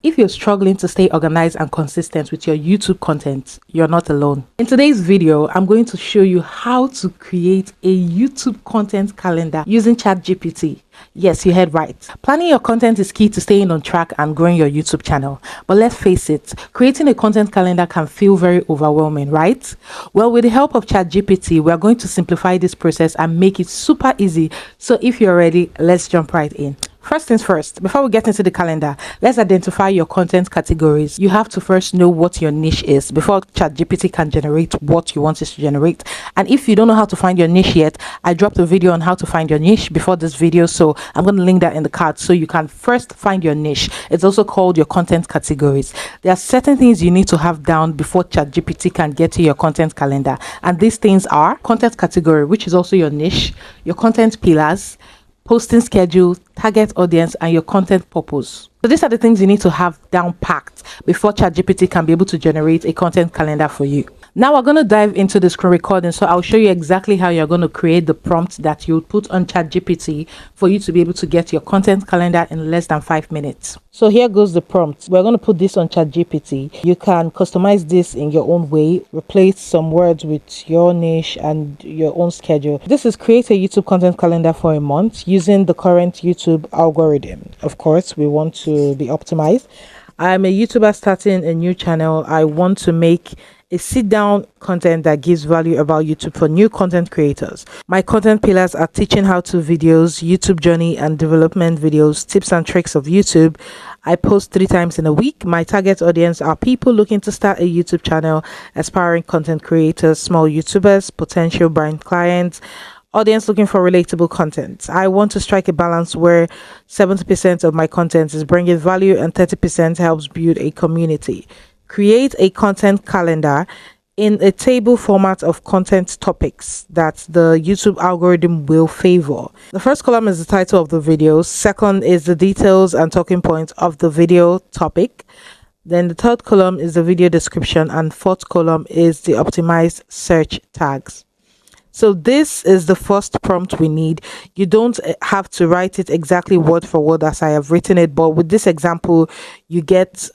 If you're struggling to stay organized and consistent with your YouTube content, you're not alone. In today's video, I'm going to show you how to create a YouTube content calendar using ChatGPT. Yes, you heard right. Planning your content is key to staying on track and growing your YouTube channel. But let's face it, creating a content calendar can feel very overwhelming, right? Well, with the help of ChatGPT, we're going to simplify this process and make it super easy. So if you're ready, let's jump right in. First things first, before we get into the calendar, let's identify your content categories. You have to first know what your niche is before ChatGPT can generate what you want it to generate. And if you don't know how to find your niche yet, I dropped a video on how to find your niche before this video, so I'm going to link that in the card so you can first find your niche. It's also called your content categories. There are certain things you need to have down before ChatGPT can get to your content calendar. And these things are content category, which is also your niche, your content pillars, posting schedule, target audience, and your content purpose. So these are the things you need to have down packed before ChatGPT can be able to generate a content calendar for you. Now we're going to dive into the screen recording, so I'll show you exactly how you're going to create the prompt that you put on ChatGPT for you to be able to get your content calendar in less than 5 minutes. So here goes the prompt. We're going to put this on ChatGPT. You can customize this in your own way, replace some words with your niche and your own schedule. This is create a YouTube content calendar for a month using the current YouTube algorithm. Of course, we want to be optimized. I'm a YouTuber starting a new channel. I want to make a sit-down content that gives value about YouTube for new content creators. My content pillars are teaching how-to videos, YouTube journey and development videos, tips and tricks of YouTube. I post 3 times in a week. My target audience are people looking to start a YouTube channel, aspiring content creators, small YouTubers, potential brand clients, audience looking for relatable content. I want to strike a balance where 70% of my content is bringing value and 30% helps build a community. Create a content calendar in a table format of content topics that the YouTube algorithm will favor. The first column is the title of the video. Second is the details and talking points of the video topic. Then the third column is the video description, and fourth column is the optimized search tags. So this is the first prompt we need. You don't have to write it exactly word for word as I have written it, but with this example, you get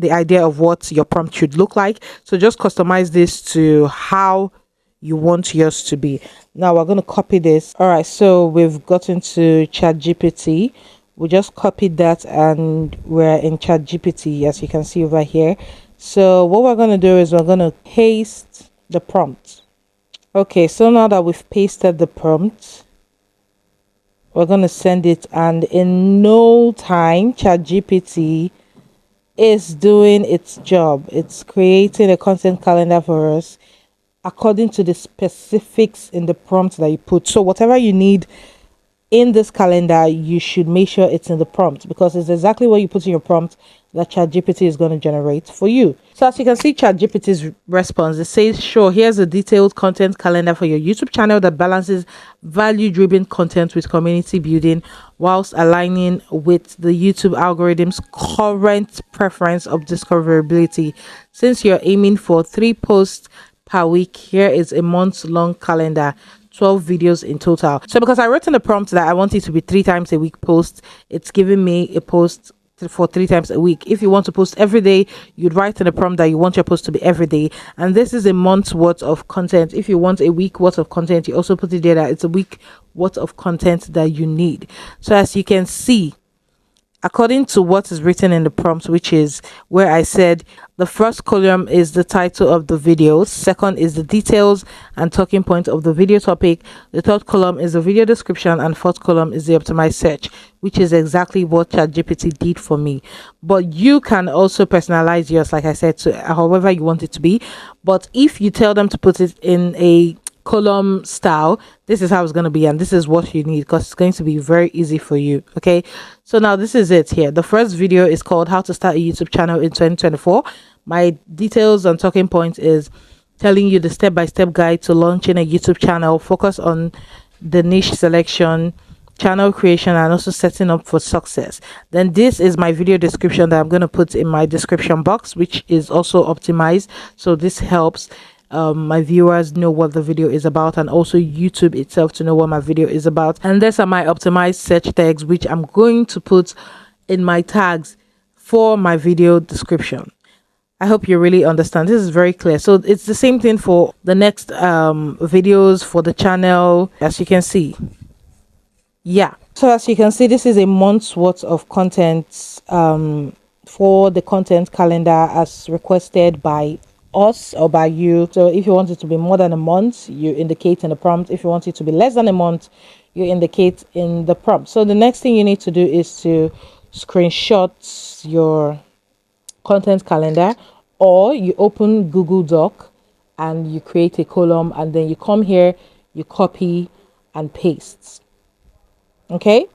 the idea of what your prompt should look like. So just customize this to how you want yours to be. Now we're going to copy this. All right, so we've gotten to ChatGPT. We just copied that and we're in ChatGPT, as you can see over here. So what we're going to do is we're going to paste the prompt. Okay, so now that we've pasted the prompt, we're going to send it, and in no time ChatGPT is doing its job. It's creating a content calendar for us according to the specifics in the prompt that you put. So whatever you need in this calendar, you should make sure it's in the prompt, because it's exactly what you put in your prompt that ChatGPT is going to generate for you. So as you can see ChatGPT's response, it says, sure, here's a detailed content calendar for your YouTube channel that balances value-driven content with community building whilst aligning with the YouTube algorithm's current preference of discoverability. Since you're aiming for 3 posts per week, here is a month-long calendar, 12 videos in total. So because I wrote in the prompt that I want it to be 3 times a week post, it's giving me a post for 3 times a week. If you want to post every day, you'd write in the prompt that you want your post to be every day, and this is a month's worth of content. If you want a week worth of content, you also put it there that it's a week worth of content that you need. So as you can see, according to what is written in the prompt, which is where I said the first column is the title of the video, second is the details and talking points of the video topic, the third column is the video description, and fourth column is the optimized search, which is exactly what ChatGPT did for me. But you can also personalize yours, like I said, to however you want it to be. But if you tell them to put it in a column style, this is how it's going to be, and this is what you need, because it's going to be very easy for you. Okay, so now this is it here. The first video is called how to start a YouTube channel in 2024. My details and talking points is telling you the step-by-step guide to launching a YouTube channel, focus on the niche selection, channel creation, and also setting up for success. Then this is my video description that I'm going to put in my description box, which is also optimized, so this helps my viewers know what the video is about, and also YouTube itself to know what my video is about. And these are my optimized search tags, which I'm going to put in my tags for my video description. I hope you really understand. This is very clear. So it's the same thing for the next videos for the channel, as you can see. Yeah. So as you can see, this is a month's worth of content for the content calendar as requested by us or by you. So if you want it to be more than a month, you indicate in the prompt. If you want it to be less than a month, you indicate in the prompt. So the next thing you need to do is to screenshot your content calendar, or you open Google Doc and you create a column, and then you come here, you copy and paste. Okay,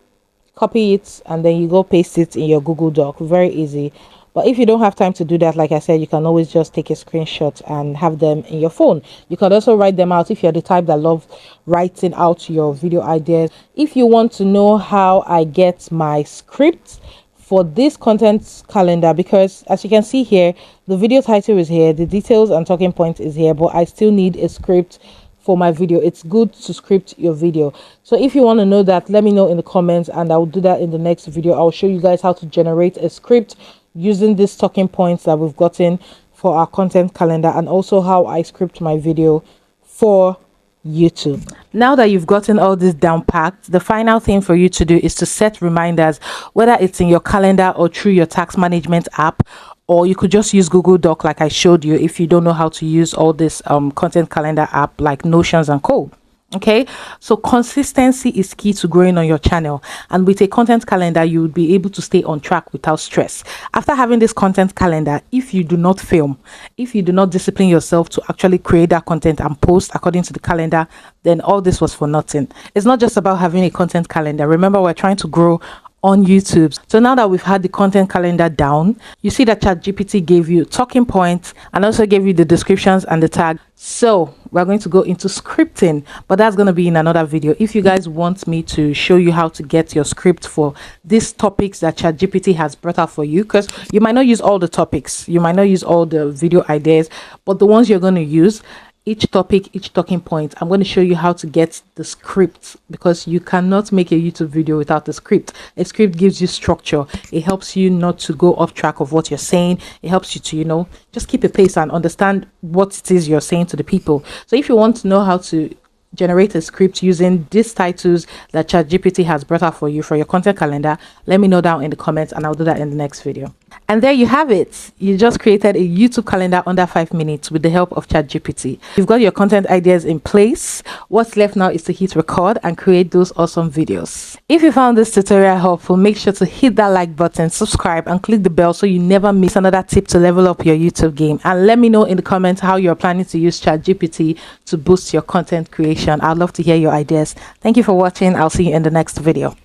copy it and then you go paste it in your Google Doc. Very easy. But if you don't have time to do that, like I said, you can always just take a screenshot and have them in your phone. You can also write them out if you're the type that loves writing out your video ideas. If you want to know how I get my script for this content calendar, because as you can see here, the video title is here, the details and talking point is here, but I still need a script for my video. It's good to script your video. So if you want to know that, let me know in the comments and I will do that in the next video. I'll show you guys how to generate a script using these talking points that we've gotten for our content calendar, and also how I script my video for YouTube. Now that you've gotten all this down packed, the final thing for you to do is to set reminders, whether it's in your calendar or through your task management app, or you could just use Google Doc like I showed you if you don't know how to use all this content calendar app like Notions and co. Okay, so consistency is key to growing on your channel, and with a content calendar you would be able to stay on track without stress. After having this content calendar, if you do not film, if you do not discipline yourself to actually create that content and post according to the calendar, then all this was for nothing. It's not just about having a content calendar. Remember, we're trying to grow on YouTube. So now that we've had the content calendar down, you see that ChatGPT gave you talking points and also gave you the descriptions and the tag. So we're going to go into scripting, but that's going to be in another video. If you guys want me to show you how to get your script for these topics that ChatGPT has brought out for you, because you might not use all the topics, you might not use all the video ideas, but the ones you're going to use, each topic, each talking point, I'm going to show you how to get the script, because you cannot make a YouTube video without the script. A script gives you structure. It helps you not to go off track of what you're saying. It helps you to, you know, just keep a pace and understand what it is you're saying to the people. So if you want to know how to generate a script using these titles that ChatGPT has brought out for you for your content calendar, let me know down in the comments and I'll do that in the next video. And there you have it. You just created a YouTube calendar under 5 minutes with the help of ChatGPT. You've got your content ideas in place. What's left now is to hit record and create those awesome videos. If you found this tutorial helpful, make sure to hit that like button, subscribe and click the bell so you never miss another tip to level up your YouTube game. And let me know in the comments how you're planning to use ChatGPT to boost your content creation. I'd love to hear your ideas. Thank you for watching. I'll see you in the next video.